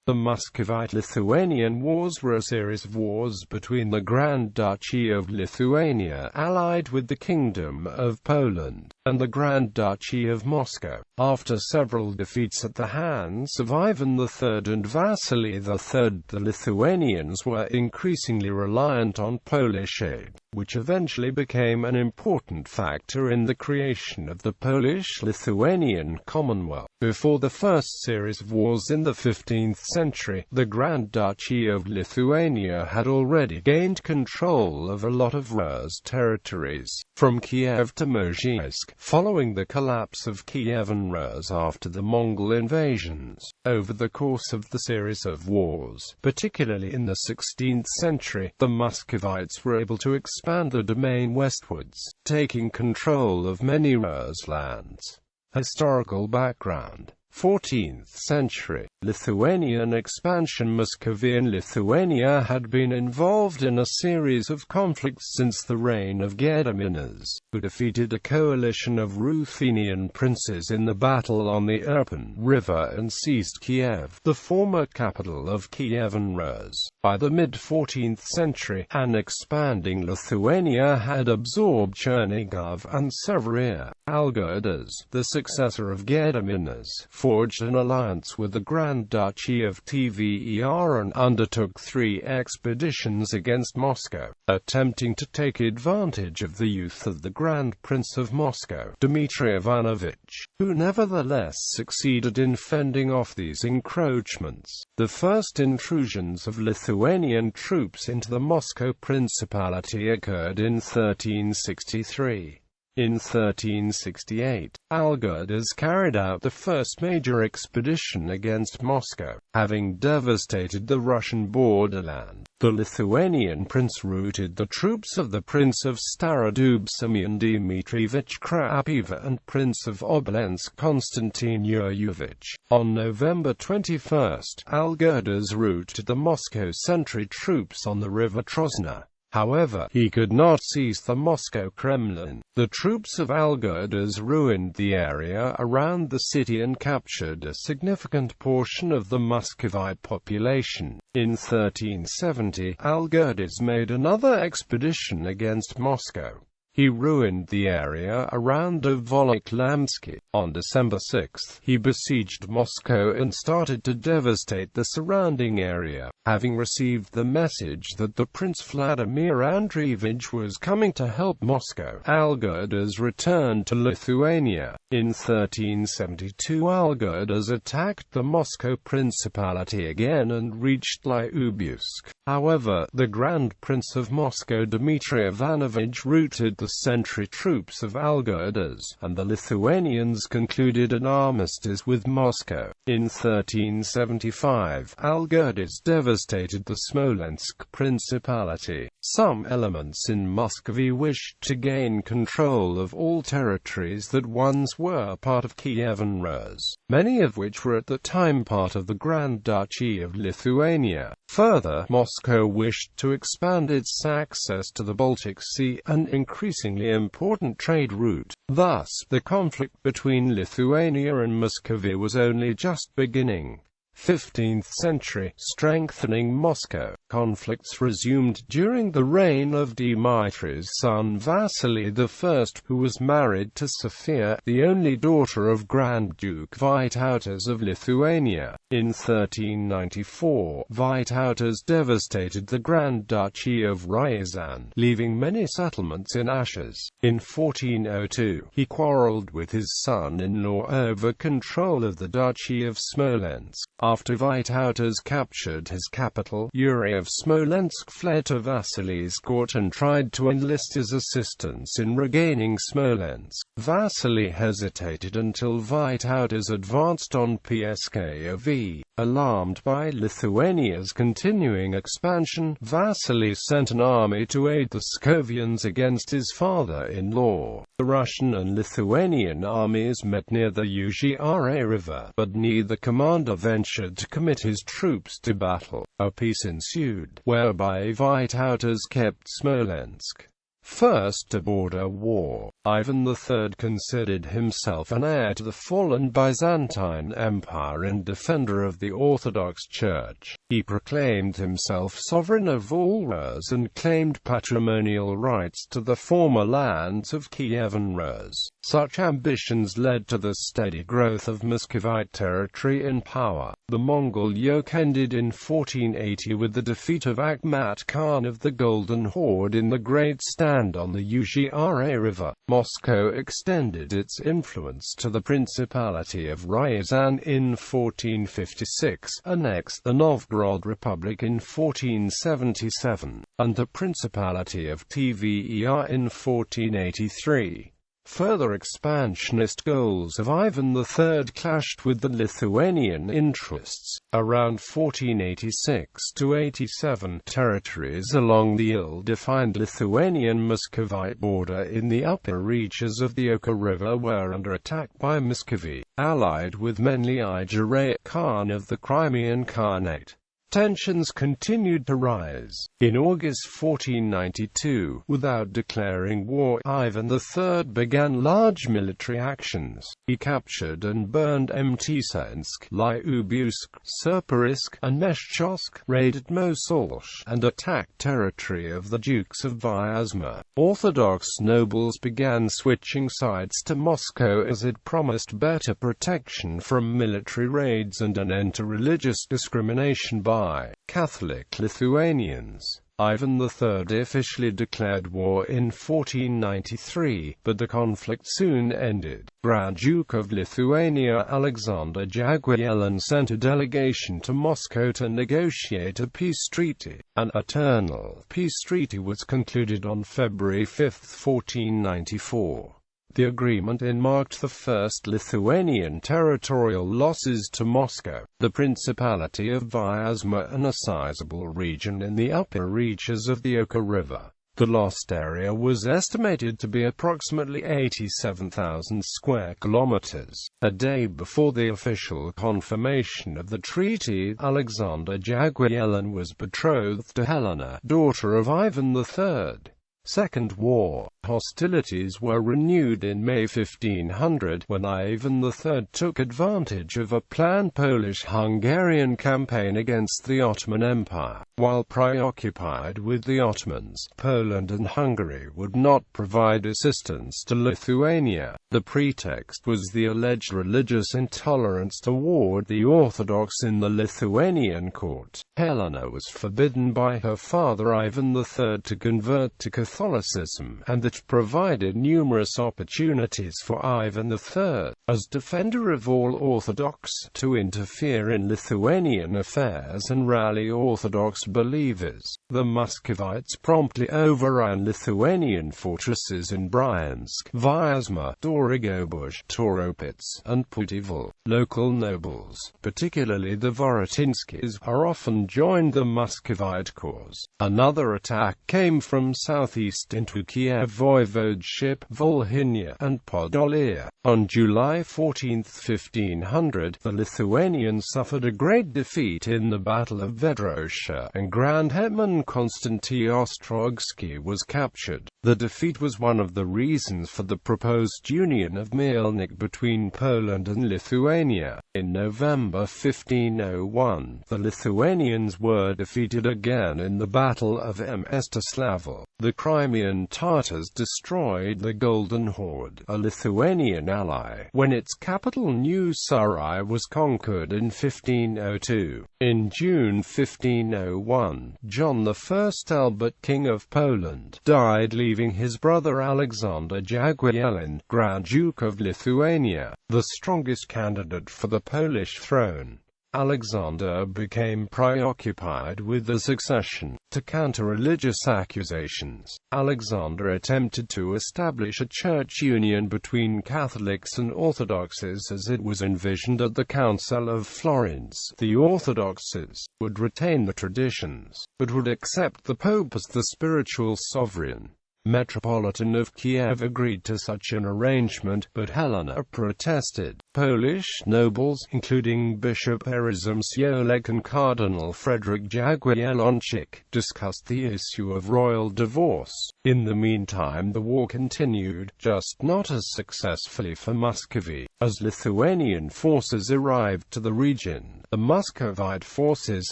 The Muscovite-Lithuanian Wars were a series of wars between the Grand Duchy of Lithuania, allied with the Kingdom of Poland, and the Grand Duchy of Moscow. After several defeats at the hands of Ivan III and Vasily III, the Lithuanians were increasingly reliant on Polish aid, which eventually became an important factor in the creation of the Polish-Lithuanian Commonwealth. Before the first series of wars in the 15th century, the Grand Duchy of Lithuania had already gained control of a lot of Rus territories, from Kiev to Mozhaisk, following the collapse of Kievan Rus after the Mongol invasions. Over the course of the series of wars, particularly in the 16th century, the Muscovites were able to expand the domain westwards, taking control of many Rus lands. Historical background: 14th century, Lithuanian expansion. Muscovian Lithuania had been involved in a series of conflicts since the reign of Gediminas, who defeated a coalition of Ruthenian princes in the battle on the Irpin River and seized Kiev, the former capital of Kievan Rus. By the mid-14th century, an expanding Lithuania had absorbed Chernigov and Severia. Algirdas, the successor of Gediminas, forged an alliance with the Grand Duchy of Tver and undertook 3 expeditions against Moscow, attempting to take advantage of the youth of the Grand Prince of Moscow, Dmitry Ivanovich, who nevertheless succeeded in fending off these encroachments. The first intrusions of Lithuanian troops into the Moscow Principality occurred in 1363. In 1368, Algirdas carried out the first major expedition against Moscow, having devastated the Russian borderland. The Lithuanian prince routed the troops of the Prince of Starodub Semyon Dmitrievich Krapiva and Prince of Obolensk Konstantin Yuryevich. On November 21, Algirdas routed the Moscow sentry troops on the river Trosna. However, he could not seize the Moscow Kremlin. The troops of Algirdas ruined the area around the city and captured a significant portion of the Muscovite population. In 1370, Algirdas made another expedition against Moscow. He ruined the area around Voloklamsky. On December 6, he besieged Moscow and started to devastate the surrounding area. Having received the message that the Prince Vladimir Andreevich was coming to help Moscow, Algirdas returned to Lithuania. In 1372, Algirdas attacked the Moscow Principality again and reached Lyubimsk. However, the Grand Prince of Moscow Dmitry Ivanovich routed the sentry troops of Algirdas, and the Lithuanians concluded an armistice with Moscow. In 1375, Algirdas devastated the Smolensk Principality. Some elements in Muscovy wished to gain control of all territories that once were part of Kievan Rus, many of which were at the time part of the Grand Duchy of Lithuania. Further, Moscow wished to expand its access to the Baltic Sea, an increasingly important trade route. Thus, the conflict between Lithuania and Muscovy was only just beginning. 15th century, strengthening Moscow. Conflicts resumed during the reign of Dmitry's son Vasily I, who was married to Sophia, the only daughter of Grand Duke Vytautas of Lithuania. In 1394, Vytautas devastated the Grand Duchy of Ryazan, leaving many settlements in ashes. In 1402, he quarreled with his son-in-law over control of the Duchy of Smolensk. After Vytautas captured his capital, Yuri of Smolensk fled to Vasily's court and tried to enlist his assistance in regaining Smolensk. Vasily hesitated until Vytautas advanced on Pskov. Alarmed by Lithuania's continuing expansion, Vasily sent an army to aid the Pskovians against his father-in-law. The Russian and Lithuanian armies met near the Uzhira River, but neither commander ventured to commit his troops to battle. A peace ensued, whereby Vytautas kept Smolensk. First, a border war. Ivan III considered himself an heir to the fallen Byzantine Empire and defender of the Orthodox Church. He proclaimed himself sovereign of all Rus and claimed patrimonial rights to the former lands of Kievan Rus. Such ambitions led to the steady growth of Muscovite territory and power. The Mongol yoke ended in 1480 with the defeat of Akhmat Khan of the Golden Horde in the Great Stand on the Uzhira River. Moscow extended its influence to the Principality of Ryazan in 1456, annexed the Novgorod Republic in 1477, and the Principality of Tver in 1483. Further expansionist goals of Ivan III clashed with the Lithuanian interests. Around 1486–87, territories along the ill-defined Lithuanian Muscovite border in the upper reaches of the Oka River were under attack by Muscovite, allied with Mongol Khan of the Crimean Khanate. Tensions continued to rise. In August 1492, without declaring war, Ivan III began large military actions. He captured and burned Mtsensk, Lyubimsk, Serpurisk, and Meshchovsk, raided Mozhaisk, and attacked territory of the Dukes of Vyazma. Orthodox nobles began switching sides to Moscow as it promised better protection from military raids and an end to religious discrimination by Catholic Lithuanians. Ivan III officially declared war in 1493, but the conflict soon ended. Grand Duke of Lithuania Alexander Jagiellon sent a delegation to Moscow to negotiate a peace treaty. An eternal peace treaty was concluded on February 5, 1494. The agreement marked the first Lithuanian territorial losses to Moscow. The Principality of Vyazma and a sizable region in the upper reaches of the Oka River. The lost area was estimated to be approximately 87,000 square kilometers. A day before the official confirmation of the treaty, Alexander Jagiellon was betrothed to Helena, daughter of Ivan III. Second War. Hostilities were renewed in May 1500, when Ivan III took advantage of a planned Polish-Hungarian campaign against the Ottoman Empire. While preoccupied with the Ottomans, Poland and Hungary would not provide assistance to Lithuania. The pretext was the alleged religious intolerance toward the Orthodox in the Lithuanian court. Helena was forbidden by her father Ivan III to convert to Catholicism, and that provided numerous opportunities for Ivan III, as defender of all Orthodox, to interfere in Lithuanian affairs and rally Orthodox believers. The Muscovites promptly overran Lithuanian fortresses in Bryansk, Vyazma, Dorogobuzh, Toropets, and Putyval. Local nobles, particularly the Vorotinskis, are often joined the Muscovite cause. Another attack came from southeast into Kiev Voivodeship, Volhynia, and Podolia. On July 14, 1500, the Lithuanians suffered a great defeat in the Battle of Vedrosha, and Grand Hetman Konstanty Ostrogsky was captured. The defeat was one of the reasons for the proposed union of Mielnik between Poland and Lithuania. In November 1501, the Lithuanians were defeated again in the Battle of Mstislavl. The Crimean Tatars destroyed the Golden Horde, a Lithuanian ally, when its capital New Sarai was conquered in 1502. In June 1501, John I Albert, King of Poland, died, leaving his brother Alexander Jagiellon, Grand Duke of Lithuania, the strongest candidate for the Polish throne. Alexander became preoccupied with the succession. To counter religious accusations, Alexander attempted to establish a church union between Catholics and Orthodoxes as it was envisioned at the Council of Florence. The Orthodoxes would retain the traditions, but would accept the Pope as the spiritual sovereign. Metropolitan of Kiev agreed to such an arrangement, but Helena protested. Polish nobles, including Bishop Erazm Siolek and Cardinal Frederick Jagiellonczyk, discussed the issue of royal divorce. In the meantime, the war continued, just not as successfully for Muscovy. As Lithuanian forces arrived to the region, the Muscovite forces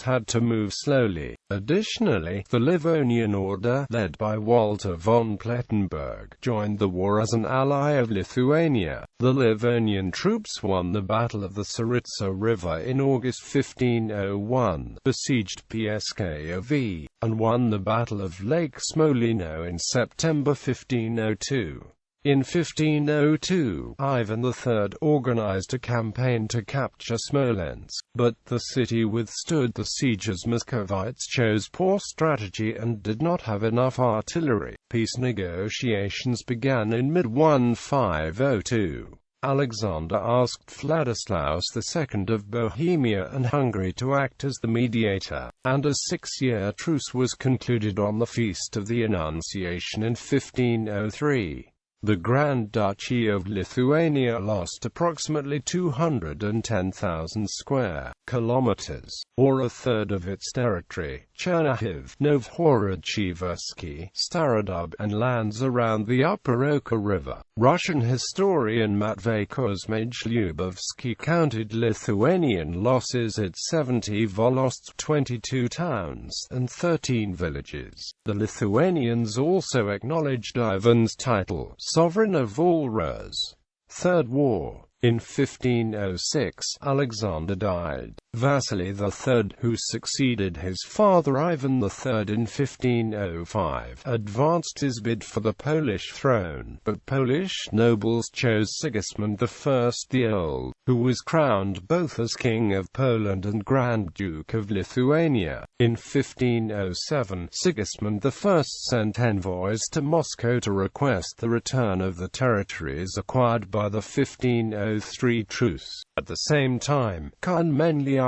had to move slowly. Additionally, the Livonian Order, led by Walter von Plettenberg, joined the war as an ally of Lithuania. The Livonian troops won the Battle of the Tsaritsa River in August 1501, besieged Pskov, and won the Battle of Lake Smolino in September 1502. In 1502, Ivan III organized a campaign to capture Smolensk, but the city withstood the siege as Muscovites chose poor strategy and did not have enough artillery. Peace negotiations began in mid-1502. Alexander asked Vladislaus II of Bohemia and Hungary to act as the mediator, and a 6-year truce was concluded on the Feast of the Annunciation in 1503. The Grand Duchy of Lithuania lost approximately 210,000 square kilometers, or a third of its territory. Chernihiv, Novhorod-Cheversky, Starodub, and lands around the Upper Oka River. Russian historian Matvey Kuzmich-Lyubovsky counted Lithuanian losses at 70 volosts, 22 towns, and 13 villages. The Lithuanians also acknowledged Ivan's title, Sovereign of all Rus. Third War. In 1506, Alexander died. Vasily III, who succeeded his father Ivan III in 1505, advanced his bid for the Polish throne, but Polish nobles chose Sigismund I the Old, who was crowned both as King of Poland and Grand Duke of Lithuania. In 1507, Sigismund I sent envoys to Moscow to request the return of the territories acquired by the 1503 truce. At the same time, Khan Menlyi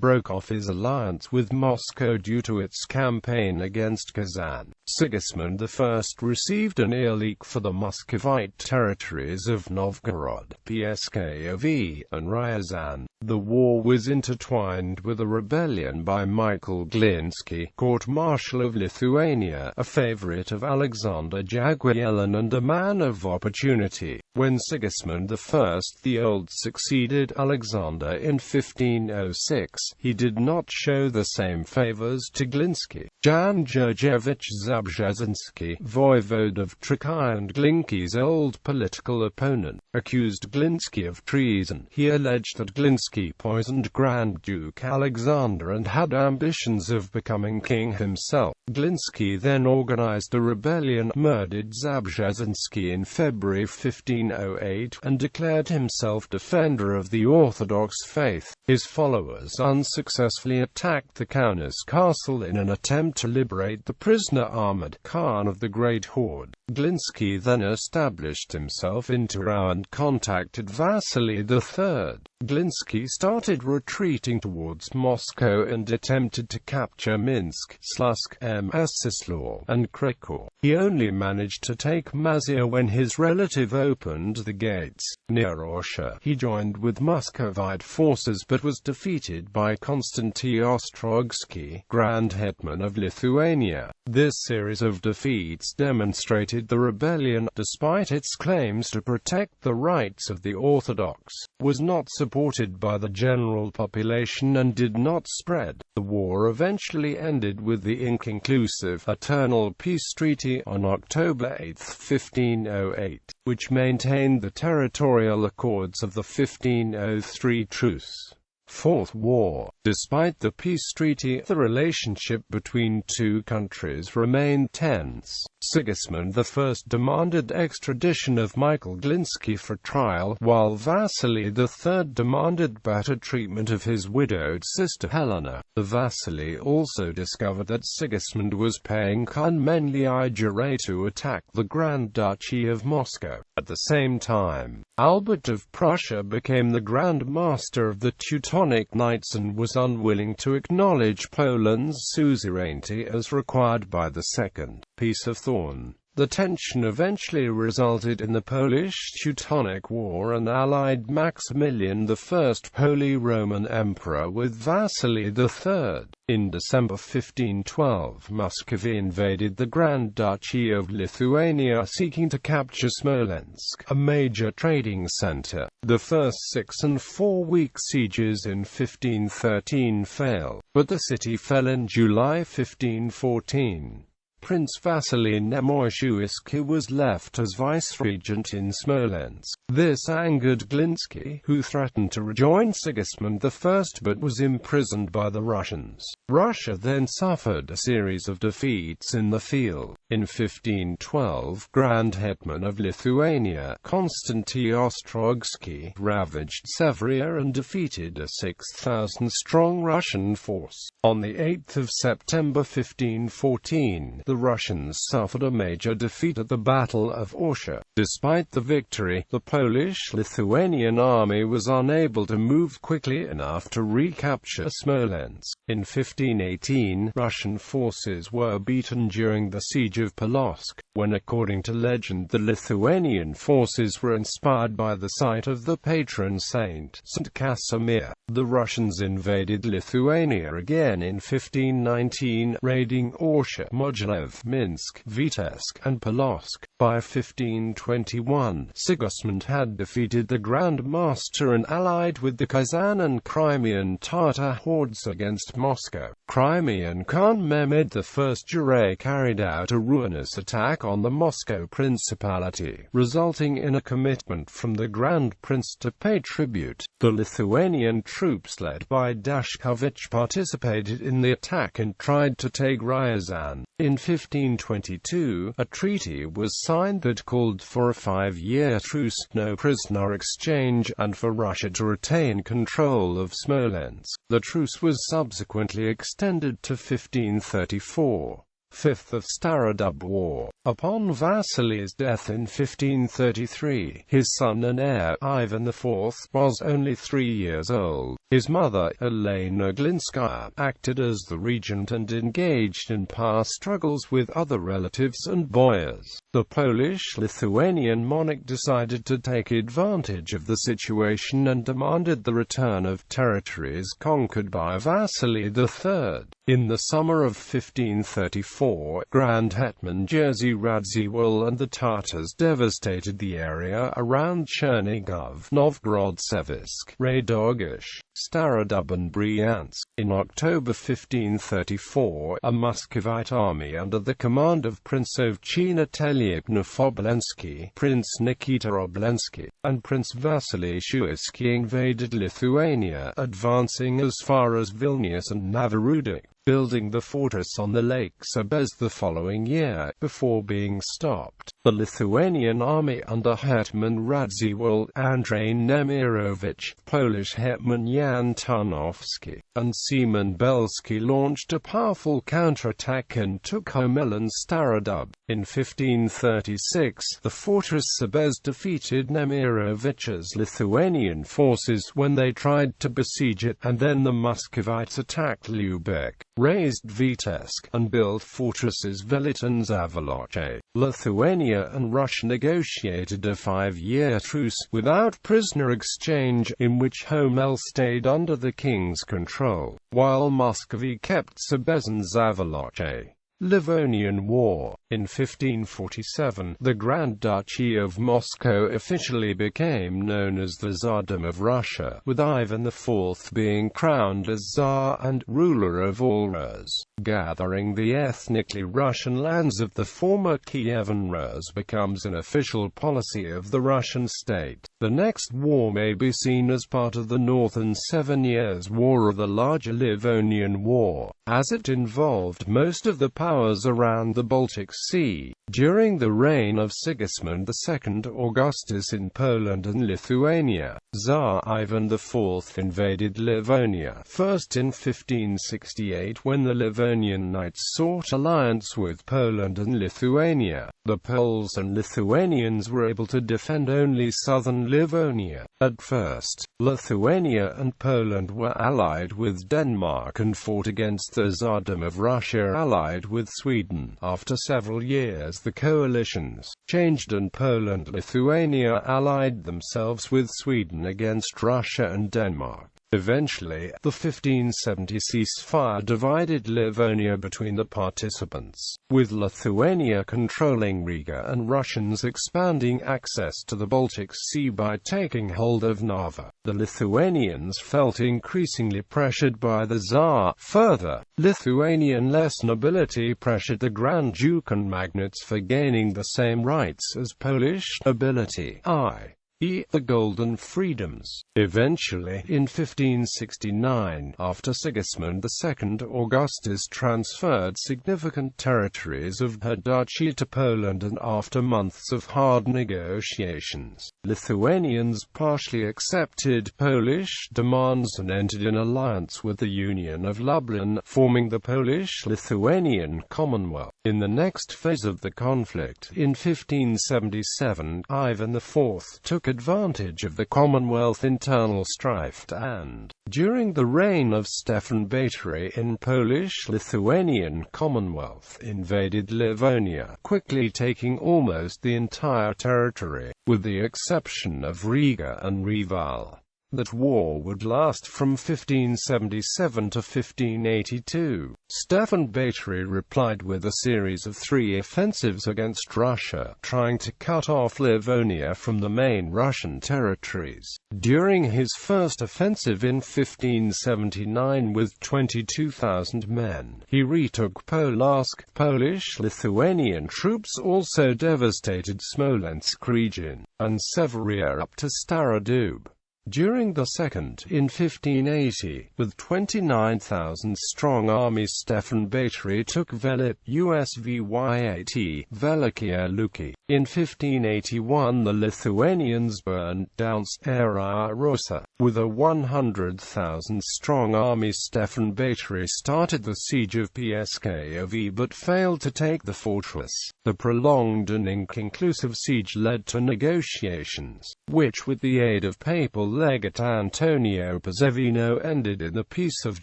broke off his alliance with Moscow due to its campaign against Kazan. Sigismund I received an earleak for the Muscovite territories of Novgorod, Pskov, and Ryazan. The war was intertwined with a rebellion by Michael Glinski, court-marshal of Lithuania, a favorite of Alexander Jagiellon and a man of opportunity. When Sigismund I the Old succeeded Alexander in 1506, he did not show the same favors to Glinski. Jan Georgievich Zabzhazinsky, voivode of Trakya and Glinski's old political opponent, accused Glinski of treason. He alleged that Glinski poisoned Grand Duke Alexander and had ambitions of becoming king himself. Glinski then organized a rebellion, murdered Zabzhazinsky in February 1508, and declared himself defender of the Orthodox faith. His followers unsuccessfully attacked the Kaunas castle in an attempt to liberate the prisoner Ahmad Khan of the Great Horde. Glinski then established himself in Tver and contacted Vasily III. Glinski started retreating towards Moscow and attempted to capture Minsk, Slutsk, Mstislav, and Krakow. He only managed to take Mazia when his relative opened the gates. Near Orsha, he joined with Muscovite forces but was defeated by Konstanty Ostrogsky, Grand Hetman of Lithuania. This series of defeats demonstrated the rebellion, despite its claims to protect the rights of the Orthodox, was not supported by the general population and did not spread. The war eventually ended with the inconclusive Eternal Peace Treaty on October 8, 1508, which maintained the territorial accords of the 1503 truce. Fourth War. Despite the peace treaty, the relationship between two countries remained tense. Sigismund I demanded extradition of Michael Glinski for trial, while Vasily III demanded better treatment of his widowed sister Helena. The Vasily also discovered that Sigismund was paying Khan Menlyi to attack the Grand Duchy of Moscow. At the same time, Albert of Prussia became the Grand Master of the Teutonic Knights and was unwilling to acknowledge Poland's suzerainty as required by the Second Peace of Thorn. The tension eventually resulted in the Polish-Teutonic War and allied Maximilian I, Holy Roman Emperor, with Vasily III. In December 1512, Muscovy invaded the Grand Duchy of Lithuania, seeking to capture Smolensk, a major trading center. The first 6 and 4-week sieges in 1513 failed, but the city fell in July 1514. Prince Vasily Mozhaisk was left as vice-regent in Smolensk. This angered Glinski, who threatened to rejoin Sigismund I but was imprisoned by the Russians. Russia then suffered a series of defeats in the field. In 1512, Grand Hetman of Lithuania, Konstanty Ostrogsky, ravaged Severia and defeated a 6,000-strong Russian force. On 8 September 1514, the Russians suffered a major defeat at the Battle of Orsha. Despite the victory, the Polish-Lithuanian army was unable to move quickly enough to recapture Smolensk. In 1518, Russian forces were beaten during the siege of Polotsk, when, according to legend, the Lithuanian forces were inspired by the sight of the patron saint, St. Casimir. The Russians invaded Lithuania again in 1519, raiding Orsha, Moghilev, Minsk, Vitebsk, and Polotsk. By 1521, Sigismund had defeated the Grand Master and allied with the Kazan and Crimean Tatar hordes against Moscow. Crimean Khan Mehmed I Jure carried out a ruinous attack on the Moscow Principality, resulting in a commitment from the Grand Prince to pay tribute. The Lithuanian troops led by Dashkovich participated in the attack and tried to take Ryazan. In 1522, a treaty was signed that called for a 5-year truce, no prisoner exchange, and for Russia to retain control of Smolensk. The truce was subsequently extended to 1534. Fifth of Starodub War. Upon Vasily's death in 1533, his son and heir, Ivan IV, was only 3 years old. His mother, Elena Glinskaya, acted as the regent and engaged in power struggles with other relatives and boyars. The Polish-Lithuanian monarch decided to take advantage of the situation and demanded the return of territories conquered by Vasily III. In the summer of 1534, Grand Hetman Jerzy Radziwiłł and the Tatars devastated the area around Chernigov, Novgorod-Seversk, Radogish, Starodub and Bryansk. In October 1534, a Muscovite army under the command of Prince Ovchina Telyaknov-Oblensky, Prince Nikita Oblensky, and Prince Vasily Shuisky invaded Lithuania, advancing as far as Vilnius and Novorossiysk, building the fortress on the Lake Sebez the following year, before being stopped. The Lithuanian army under Hetman Radziwiłł, Andrei Nemirovich, Polish Hetman Jan Tarnowski, and Seaman Belsky launched a powerful counterattack and took Homel and Starodub. In 1536, the fortress Sebez defeated Nemirovich's Lithuanian forces when they tried to besiege it, and then the Muscovites attacked Lubeck, razed Vitebsk, and built fortresses Velit and Zavoloche. Lithuania and Russia negotiated a 5-year truce, without prisoner exchange, in which Homel stayed under the king's control, while Muscovy kept Sebez and Zavoloche. Livonian War. In 1547, the Grand Duchy of Moscow officially became known as the Tsardom of Russia, with Ivan IV being crowned as Tsar and ruler of all Rus. Gathering the ethnically Russian lands of the former Kievan Rus becomes an official policy of the Russian state. The next war may be seen as part of the Northern 7 Years' War or the larger Livonian War, as it involved most of the powers around the Baltic Sea. During the reign of Sigismund II Augustus in Poland and Lithuania, Tsar Ivan IV invaded Livonia, first in 1568 when the Livonian Knights sought alliance with Poland and Lithuania. The Poles and Lithuanians were able to defend only southern in Livonia. At first, Lithuania and Poland were allied with Denmark and fought against the Tsardom of Russia allied with Sweden. After several years the coalitions changed and Poland and Lithuania allied themselves with Sweden against Russia and Denmark. Eventually, the 1570 ceasefire divided Livonia between the participants, with Lithuania controlling Riga and Russians expanding access to the Baltic Sea by taking hold of Narva. The Lithuanians felt increasingly pressured by the Tsar. Further, Lithuanian less nobility pressured the Grand Duke and magnates for gaining the same rights as Polish nobility, i.e. the Golden Freedoms. Eventually, in 1569, after Sigismund II Augustus transferred significant territories of her duchy to Poland and after months of hard negotiations, Lithuanians partially accepted Polish demands and entered an alliance with the Union of Lublin, forming the Polish-Lithuanian Commonwealth. In the next phase of the conflict, in 1577, Ivan IV took advantage of the Commonwealth internal strife and, during the reign of Stefan Batory in Polish-Lithuanian Commonwealth, invaded Livonia, quickly taking almost the entire territory, with the exception of Riga and Reval. That war would last from 1577 to 1582. Stefan Batory replied with a series of 3 offensives against Russia, trying to cut off Livonia from the main Russian territories. During his first offensive in 1579 with 22,000 men, he retook Polosk. Polish-Lithuanian troops also devastated Smolensk region, and Severia up to Starodub. During the second, in 1580, with 29,000-strong army Stefan Batory took Velip Usvyat Velikia Luki. In 1581 the Lithuanians burned down Stara Russa. With a 100,000-strong army Stefan Batory started the siege of Pskov but failed to take the fortress. The prolonged and inconclusive siege led to negotiations, which with the aid of papal legate Antonio Pozzevino ended in the Peace of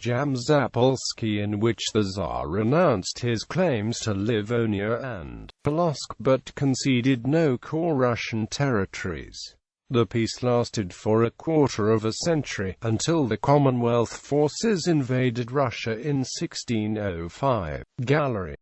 Jamzapolski, in which the Tsar renounced his claims to Livonia and Polotsk but conceded no core Russian territories. The peace lasted for a quarter of a century, until the Commonwealth forces invaded Russia in 1605. Gallery